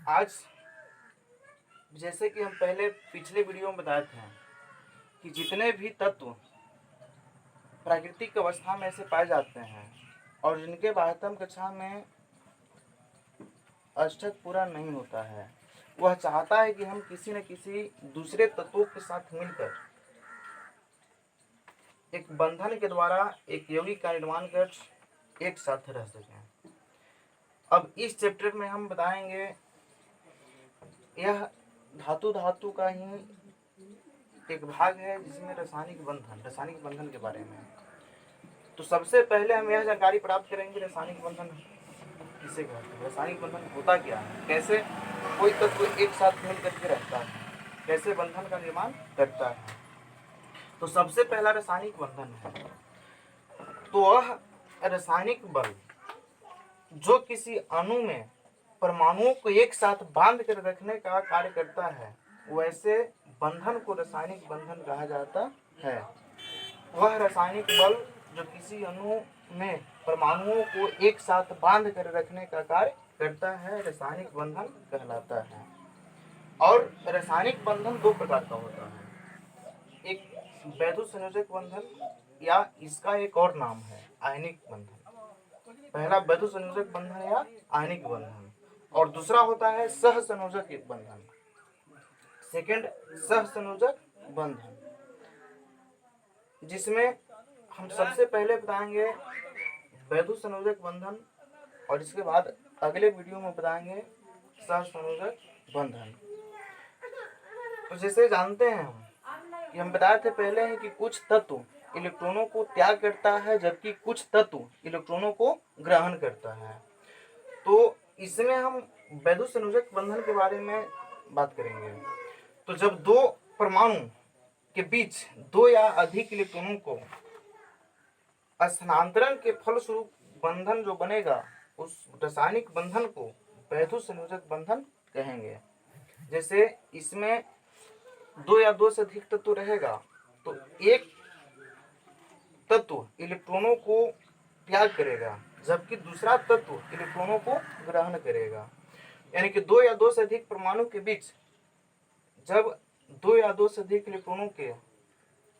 आज जैसे कि हम पहले पिछले वीडियो में बताए थे कि जितने भी तत्व प्राकृतिक अवस्था में ऐसे पाए जाते हैं और जिनके बाह्यतम कक्षा में अष्टक पूरा नहीं होता है, वह चाहता है कि हम किसी न किसी दूसरे तत्वों के साथ मिलकर एक बंधन के द्वारा एक यौगिक का निर्माण कर एक साथ रह सकें। अब इस चैप्टर में हम बताएंगे यह धातु का ही एक भाग है जिसमें रासायनिक बंधन के बारे में। तो सबसे पहले हम यह जानकारी प्राप्त करेंगे रासायनिक बंधन किसे कहते हैं, रासायनिक बंधन होता क्या है, कैसे कोई तत्व एक साथ मिल करके रहता है, कैसे बंधन का निर्माण करता है। तो सबसे पहला रासायनिक बंधन है तो वह रासायनिक बल जो किसी अणु में परमाणुओं को एक साथ बांध कर रखने का कार्य करता है, वैसे बंधन को रासायनिक बंधन कहा जाता है। वह रासायनिक बल जो किसी अणु में परमाणुओं को एक साथ बांध कर रखने का कार्य करता है, रासायनिक बंधन कहलाता है। और रासायनिक बंधन दो प्रकार का होता है, एक वैद्युत संयोजक बंधन या इसका एक और नाम है आयनिक बंधन। पहला वैद्युत संयोजक बंधन या आयनिक बंधन, और दूसरा होता है सहसंयोजक बंधन, सेकंड सहसंयोजक बंधन, जिसमें हम सबसे पहले बताएंगे वैद्युत संयोजक बंधन और इसके बाद अगले वीडियो में बताएंगे सहसंयोजक बंधन। तो जैसे जानते हैं कि हम बताए थे पहले हैं कि कुछ तत्व इलेक्ट्रॉनों को त्याग करता है जबकि कुछ तत्व इलेक्ट्रॉनों को ग्रहण करता है। तो इसमें हम वैद्युत संयोजक बंधन के बारे में बात करेंगे। तो जब दो परमाणु के बीच दो या अधिक इलेक्ट्रॉनों को स्थानांतरण के फलस्वरूप बंधन जो बनेगा, उस रासायनिक बंधन को वैद्युत संयोजक बंधन कहेंगे। जैसे इसमें दो या दो से अधिक तत्व रहेगा तो एक तत्व इलेक्ट्रॉनों को त्याग करेगा जबकि दूसरा तत्व इलेक्ट्रॉनों को ग्रहण करेगा। यानी कि दो या दो से अधिक परमाणु के बीच जब दो या दो से अधिक इलेक्ट्रॉनों के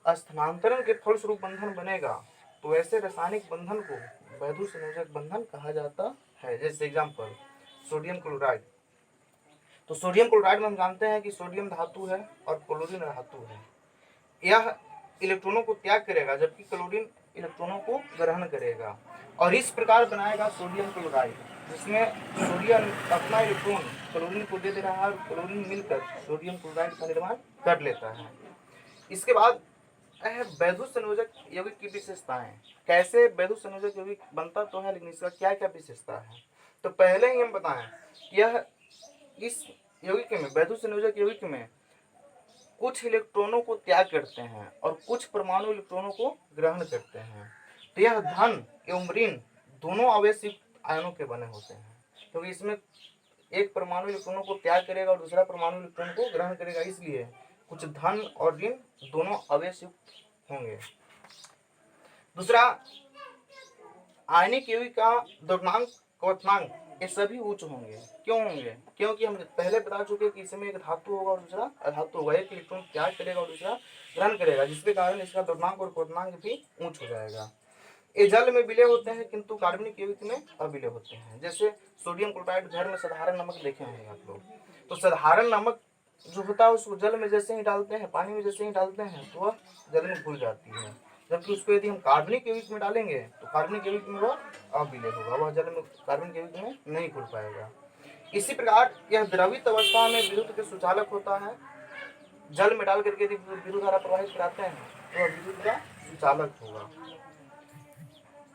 स्थानांतरण के फलस्वरूप बंधन बनेगा तो ऐसे रासायनिक बंधन को वैद्युत संयोजक बंधन कहा जाता है। जैसे एग्जांपल सोडियम क्लोराइड। तो सोडियम क्लोराइड में हम जानते हैं कि सोडियम धातु है और क्लोरीन धातु है। यह इलेक्ट्रॉनों को त्याग करेगा जबकि क्लोरीन इलेक्ट्रॉनों को ग्रहण करेगा और इस प्रकार बनाएगा सोडियम क्लोराइड, जिसमें सोडियम अपना इलेक्ट्रॉन क्लोरीन को दे रहा है और क्लोरीन मिलकर सोडियम क्लोराइड का निर्माण कर लेता है। इसके बाद वैद्युत संयोजक यौगिक की विशेषताएं। कैसे वैद्युत संयोजक यौगिक बनता तो है, लेकिन इसका क्या क्या विशेषता है। तो पहले ही हम बताएं कि यह इस यौगिक में वैद्युत संयोजक यौगिक में कुछ इलेक्ट्रॉनों को त्याग करते हैं और कुछ परमाणु इलेक्ट्रॉनों को ग्रहण करते हैं। तो यह धन एवं ऋण दोनों आवेश युक्त आयनों के बने होते हैं, क्योंकि इसमें एक परमाणु इलेक्ट्रॉनों को त्याग करेगा और दूसरा परमाणु इलेक्ट्रॉन को ग्रहण करेगा, इसलिए कुछ धन और ऋण दोनों आवेश युक्त होंगे। दूसरा, आयनिक यौगिक का द्रव्यमान क्वथनांक ये सभी उच्च होंगे। क्यों होंगे? क्योंकि हम पहले बता चुके कि इसमें एक धातु होगा और दूसरा अधातु होगा, एक इलेक्ट्रॉन त्याग करेगा और दूसरा ग्रहण करेगा, जिसके कारण इसका द्रव्यमान और क्वथनांक भी ऊंच हो जाएगा। ये जल में विलय होते हैं किंतु कार्बनिक यौगिक में अविलय होते हैं। जैसे सोडियम क्लोराइड घर में साधारण नमक देखे होंगे आप लोग, तो साधारण नमक जो होता है उसको जल में जैसे ही डालते हैं, पानी में जैसे ही डालते हैं तो वह जल में घुल जाती है, जबकि उसको यदि हम कार्बनिक यौगिक में डालेंगे तो कार्बनिक यौगिक में वह अविलय होगा, वह जल में कार्बनिक यौगिक में नहीं घुल पाएगा। इसी प्रकार यह द्रवित अवस्था में विद्युत के सुचालक होता है। जल में डाल करके यदि विद्युत धारा प्रवाहित कराते हैं तो वह विद्युत का सुचालक होगा।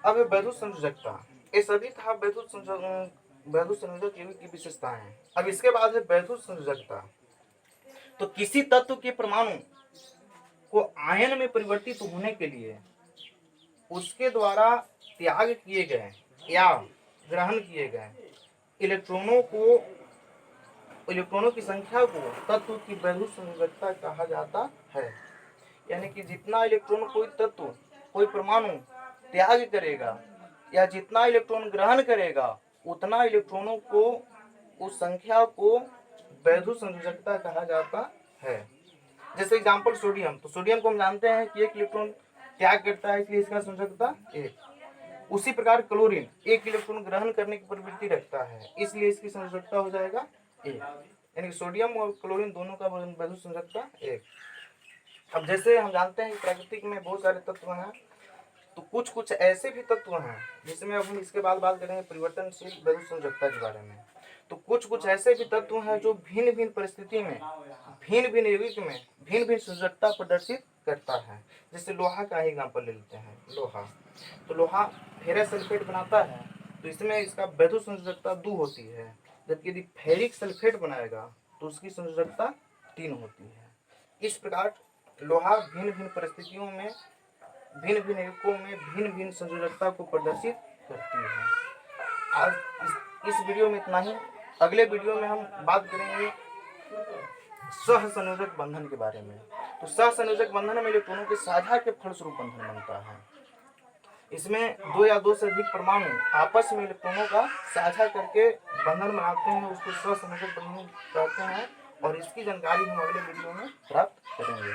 अब वैद्युत संयोजकता, ये सभी था वैद्युत संयोजक यौगिक की विशेषताएं। अब इसके बाद है वैद्युत संयोजकता। तो किसी तत्व के परमाणु को आयन में परिवर्तित होने के लिए उसके द्वारा त्याग किए गए या ग्रहण किए गए इलेक्ट्रॉनों की संख्या को तत्व की वैद्युत संयोजकता कहा जाता है। यानी कि जितना इलेक्ट्रॉन कोई तत्व कोई परमाणु त्याग करेगा या जितना इलेक्ट्रॉन ग्रहण करेगा उतना इलेक्ट्रॉनों को उस संख्या को वैधु संयोजकता कहा जाता है। जैसे एग्जाम्पल सोडियम, तो सोडियम को हम जानते हैं कि 1 इलेक्ट्रॉन त्याग करता है, इसलिए इसका संयोजकता 1। उसी प्रकार क्लोरीन 1 इलेक्ट्रॉन ग्रहण करने की प्रवृत्ति रखता है, इसलिए इसकी संयोजकता हो जाएगा 1। यानी सोडियम और क्लोरीन दोनों का वैधु संयोजकता 1। अब जैसे हम जानते हैं कि प्रकृति में बहुत सारे तत्व हैं, तो कुछ कुछ ऐसे भी तत्व हैं जिसमें अब हम इसके बाद बात करेंगे परिवर्तनशील वैधु संयोजकता के बारे में। तो कुछ कुछ ऐसे भी तत्व हैं जो भिन्न भिन्न परिस्थिति में, भिन्न भिन्न यौगिक में भिन्न भिन्न संयोजकता प्रदर्शित करता है। जैसे लोहा का ही एग्जाम्पल ले लेते हैं। लोहा, तो लोहा फेरस सल्फेट बनाता है, तो इसमें इसका वैधु संयोजकता 2 होती है, जबकि यदि फेरिक सल्फेट बनाएगा तो उसकी संयोजकता 3 होती है। इस प्रकार लोहा भिन्न भिन्न परिस्थितियों में, भिन्न भिन्न यौगिकों में भिन्न भिन्न संयोजकता को प्रदर्शित करती है। आज इस वीडियो में इतना ही। अगले वीडियो में हम बात करेंगे सहसंयोजक बंधन के बारे में। तो सहसंयोजक बंधन में इलेक्ट्रॉनों के साझा के फलस्वरूप बंधन बनता है। इसमें 2 या 2 से अधिक परमाणु आपस में इलेक्ट्रॉनों का साझा करके बंधन बनाते हैं, उसको सहसंयोजक बंधन कहते हैं, और इसकी जानकारी हम अगले वीडियो में प्राप्त करेंगे।